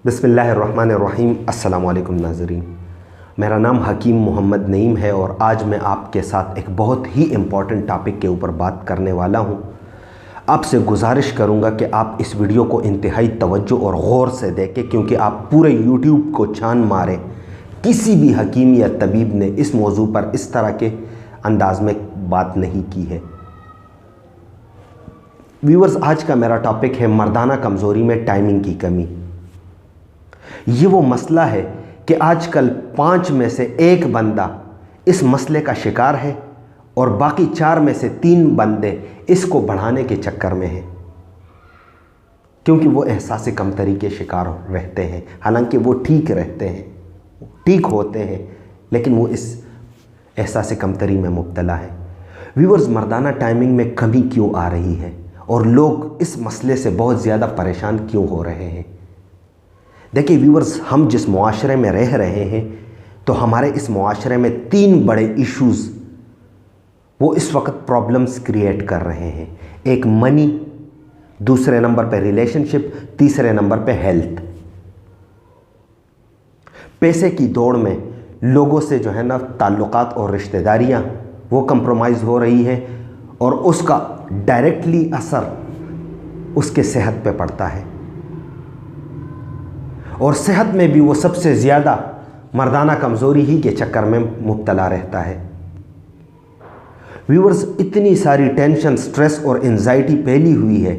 बिस्मिल्लाहिर्रहमानिर्रहीम। अस्सलाम वालेकुम नाज़रीन, मेरा नाम हकीम मोहम्मद नईम है और आज मैं आपके साथ एक बहुत ही इम्पॉर्टेंट टॉपिक के ऊपर बात करने वाला हूँ। आपसे गुजारिश करूँगा कि आप इस वीडियो को इंतहाई तवज्जो और गौर से देखें, क्योंकि आप पूरे यूट्यूब को छान मारें, किसी भी हकीम या तबीब ने इस मौजू पर इस तरह के अंदाज में बात नहीं की है। व्यूअर्स, आज का मेरा टॉपिक है मर्दाना कमज़ोरी में टाइमिंग की कमी। ये वो मसला है कि आजकल 5 में से 1 बंदा इस मसले का शिकार है और बाकी 4 में से 3 बंदे इसको बढ़ाने के चक्कर में हैं, क्योंकि वो एहसास कमतरी के शिकार रहते हैं। हालांकि वो ठीक रहते हैं, ठीक होते हैं, लेकिन वो इस एहसास कमतरी में मुब्तला है। व्यूअर्स, मर्दाना टाइमिंग में कमी क्यों आ रही है और लोग इस मसले से बहुत ज़्यादा परेशान क्यों हो रहे हैं? देखिए व्यूअर्स, हम जिस मुआशरे में रह रहे हैं तो हमारे इस मुआशरे में 3 बड़े इश्यूज़ वो इस वक्त प्रॉब्लम्स क्रिएट कर रहे हैं। एक मनी, दूसरे नंबर पे रिलेशनशिप, तीसरे नंबर पे हेल्थ। पैसे की दौड़ में लोगों से जो है ना ताल्लुकात और रिश्तेदारियां वो कंप्रोमाइज़ हो रही हैं और उसका डायरेक्टली असर उसके सेहत पे पड़ता है, और सेहत में भी वो सबसे ज़्यादा मर्दाना कमज़ोरी ही के चक्कर में मुब्तला रहता है। व्यूअर्स, इतनी सारी टेंशन, स्ट्रेस और एंजाइटी फैली हुई है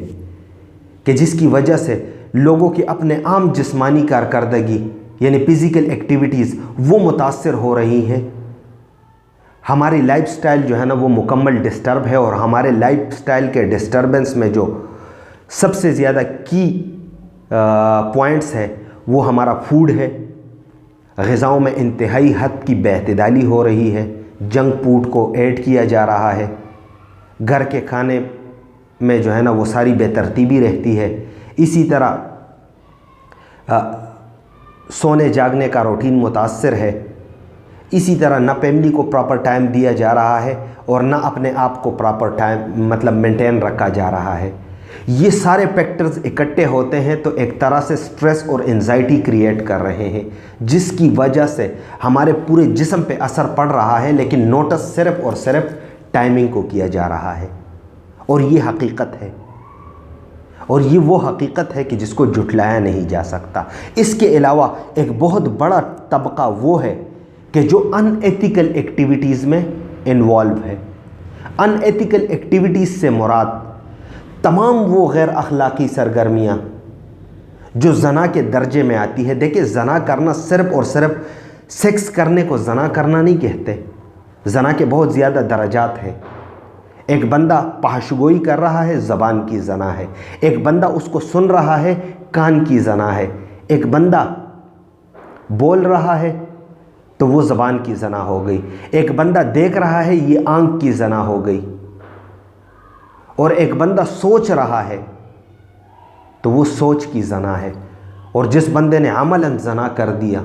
कि जिसकी वजह से लोगों की अपने आम जिस्मानी कारकर्दगी यानी फ़िज़िकल एक्टिविटीज़ वो मुतासर हो रही हैं। हमारी लाइफस्टाइल जो है ना वो मुकम्मल डिस्टर्ब है, और हमारे लाइफस्टाइल के डिस्टर्बेंस में जो सबसे ज़्यादा की पॉइंट्स है वो हमारा फूड है। ग़िज़ाओं में इंतहाई हद की बेअतदाली हो रही है, जंक फूड को ऐड किया जा रहा है। घर के खाने में जो है ना वो सारी बेतरतीबी रहती है। इसी तरह सोने जागने का रूटीन मुतासर है। इसी तरह ना फैमिली को प्रॉपर टाइम दिया जा रहा है और ना अपने आप को प्रॉपर टाइम मेंटेन रखा जा रहा है। ये सारे फैक्टर्स इकट्ठे होते हैं तो एक तरह से स्ट्रेस और एंजाइटी क्रिएट कर रहे हैं, जिसकी वजह से हमारे पूरे जिस्म पे असर पड़ रहा है, लेकिन नोटिस सिर्फ और सिर्फ टाइमिंग को किया जा रहा है। और ये हकीकत है, और ये वो हकीकत है कि जिसको जुटलाया नहीं जा सकता। इसके अलावा एक बहुत बड़ा तबका वो है कि जो अनएथिकल एक्टिविटीज़ में इन्वॉल्व है। अनएथिकल एक्टिविटीज़ से मुराद तमाम वो गैर अखलाकी सरगर्मियाँ जो ज़ना के दर्जे में आती है। देखिए, ज़ना करना सिर्फ़ और सिर्फ सेक्स करने को ज़ना करना नहीं कहते। ज़ना के बहुत ज़्यादा दर्जात हैं। एक बंदा पहशगोई कर रहा है, ज़बान की ज़ना है। एक बंदा उसको सुन रहा है, कान की ज़ना है। एक बंदा बोल रहा है तो वो ज़बान की ज़ना हो गई। एक बंदा देख रहा है, ये आँख की ज़ना हो गई। और एक बंदा सोच रहा है तो वो सोच की ज़ना है। और जिस बंदे ने अमलन ज़ना कर दिया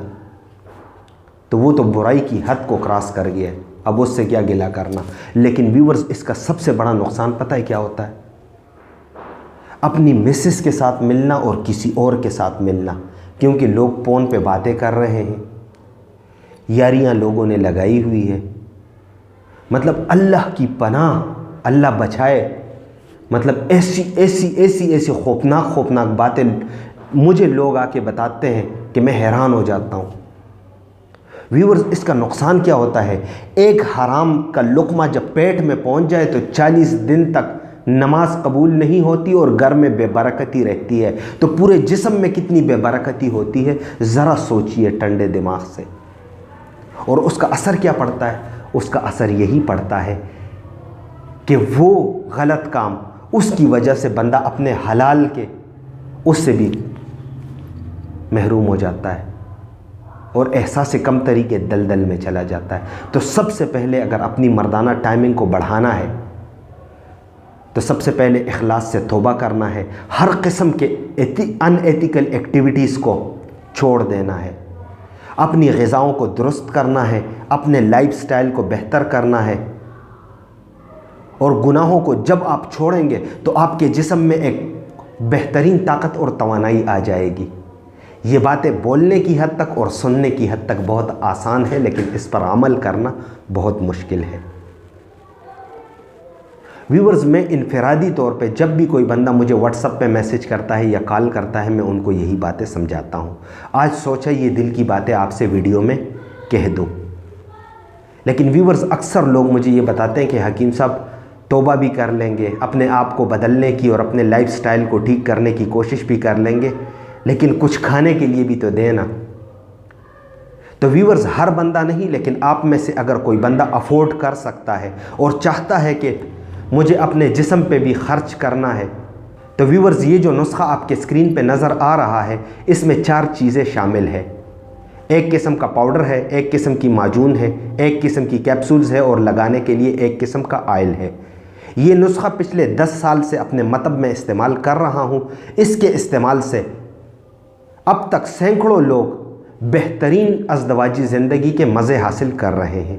तो वो तो बुराई की हद को क्रॉस कर गया, अब उससे क्या गिला करना। लेकिन व्यूअर्स, इसका सबसे बड़ा नुकसान पता है क्या होता है? अपनी मिसेस के साथ मिलना और किसी और के साथ मिलना, क्योंकि लोग फ़ोन पे बातें कर रहे हैं, यारियां लोगों ने लगाई हुई है। मतलब अल्लाह की पनाह, अल्लाह बचाए, मतलब ऐसी खौफनाक बातें मुझे लोग आके बताते हैं कि मैं हैरान हो जाता हूँ। व्यूअर्स, इसका नुकसान क्या होता है? एक हराम का लुक़मा जब पेट में पहुँच जाए तो 40 दिन तक नमाज कबूल नहीं होती और घर में बेबरकती रहती है। तो पूरे जिस्म में कितनी बेबरकती होती है, ज़रा सोचिए ठंडे दिमाग से। और उसका असर क्या पड़ता है? उसका असर यही पड़ता है कि वो गलत काम, उसकी वजह से बंदा अपने हलाल के उससे भी महरूम हो जाता है और एहसास कमतरी के दलदल में चला जाता है। तो सबसे पहले अगर अपनी मर्दाना टाइमिंग को बढ़ाना है तो सबसे पहले इखलास से तौबा करना है। हर किस्म के अनएथिकल एक्टिविटीज़ को छोड़ देना है। अपनी ग़िज़ाओं को दुरुस्त करना है, अपने लाइफस्टाइल को बेहतर करना है। और गुनाहों को जब आप छोड़ेंगे तो आपके जिस्म में एक बेहतरीन ताकत और तवानाई आ जाएगी। یہ باتیں بولنے کی حد تک اور سننے کی حد تک بہت آسان ہے، لیکن اس پر عمل کرنا بہت مشکل ہے۔ ویورز، میں انفرادی طور پہ جب بھی کوئی بندہ مجھے واٹس ایپ پہ میسج کرتا ہے یا کال کرتا ہے، میں ان کو یہی باتیں سمجھاتا ہوں۔ آج سوچا یہ دل کی باتیں آپ سے ویڈیو میں کہہ دوں، لیکن ویورز اکثر لوگ مجھے یہ بتاتے ہیں کہ حکیم صاحب توبہ بھی کر لیں گے، اپنے آپ کو بدلنے کی اور اپنے لائف سٹائل کو ٹھیک کرنے کی کوشش بھی کر لیں گے، لیکن کچھ کھانے کے لیے بھی تو دینا۔ تو ویورز، ہر بندہ نہیں، لیکن آپ میں سے اگر کوئی بندہ افورڈ کر سکتا ہے اور چاہتا ہے کہ مجھے اپنے جسم پہ بھی خرچ کرنا ہے، تو ویورز یہ جو نسخہ آپ کے اسکرین پہ نظر آ رہا ہے، اس میں 4 چیزیں شامل ہے۔ ایک قسم کا پاؤڈر ہے، ایک قسم کی معجون ہے، ایک قسم کی کیپسولز ہے اور لگانے کے لیے ایک قسم کا آئل ہے۔ یہ نسخہ پچھلے 10 سال سے اپنے مطب میں استعمال کر رہا ہوں۔ اس کے استعمال سے اب تک سینکڑوں لوگ بہترین ازدواجی زندگی کے مزے حاصل کر رہے ہیں۔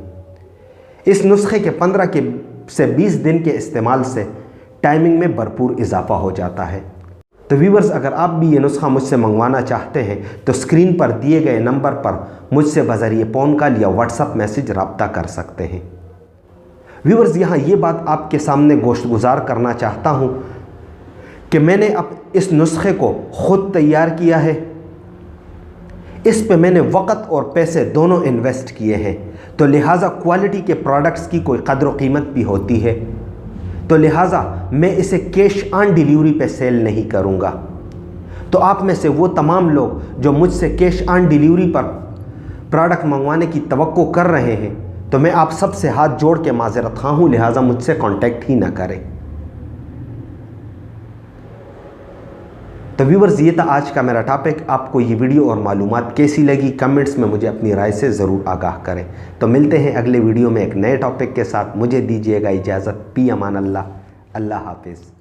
اس نسخے کے 15 سے 20 دن کے استعمال سے ٹائمنگ میں بھرپور اضافہ ہو جاتا ہے۔ تو ویورز، اگر آپ بھی یہ نسخہ مجھ سے منگوانا چاہتے ہیں تو اسکرین پر دیے گئے نمبر پر مجھ سے بذریعہ فون کال یا واٹس ایپ میسج رابطہ کر سکتے ہیں۔ ویورز، یہاں یہ بات آپ کے سامنے گوشت گزار کرنا چاہتا ہوں کہ میں نے اب اس نسخے کو خود تیار کیا ہے۔ اس پہ میں نے وقت اور پیسے دونوں انویسٹ کیے ہیں، تو لہٰذا کوالٹی کے پروڈکٹس کی کوئی قدر و قیمت بھی ہوتی ہے، تو لہٰذا میں اسے کیش آن ڈیلیوری پہ سیل نہیں کروں گا۔ تو آپ میں سے وہ تمام لوگ جو مجھ سے کیش آن ڈیلیوری پر پروڈکٹ منگوانے کی توقع کر رہے ہیں، تو میں آپ سب سے ہاتھ جوڑ کے معذرت خواہ ہوں، لہٰذا مجھ سے کانٹیکٹ ہی نہ کریں۔ تو ویورز، یہ تھا آج کا میرا ٹاپک۔ آپ کو یہ ویڈیو اور معلومات کیسی لگی کمنٹس میں مجھے اپنی رائے سے ضرور آگاہ کریں۔ تو ملتے ہیں اگلے ویڈیو میں ایک نئے ٹاپک کے ساتھ۔ مجھے دیجیے گا اجازت۔ پی امان اللہ۔ اللہ حافظ۔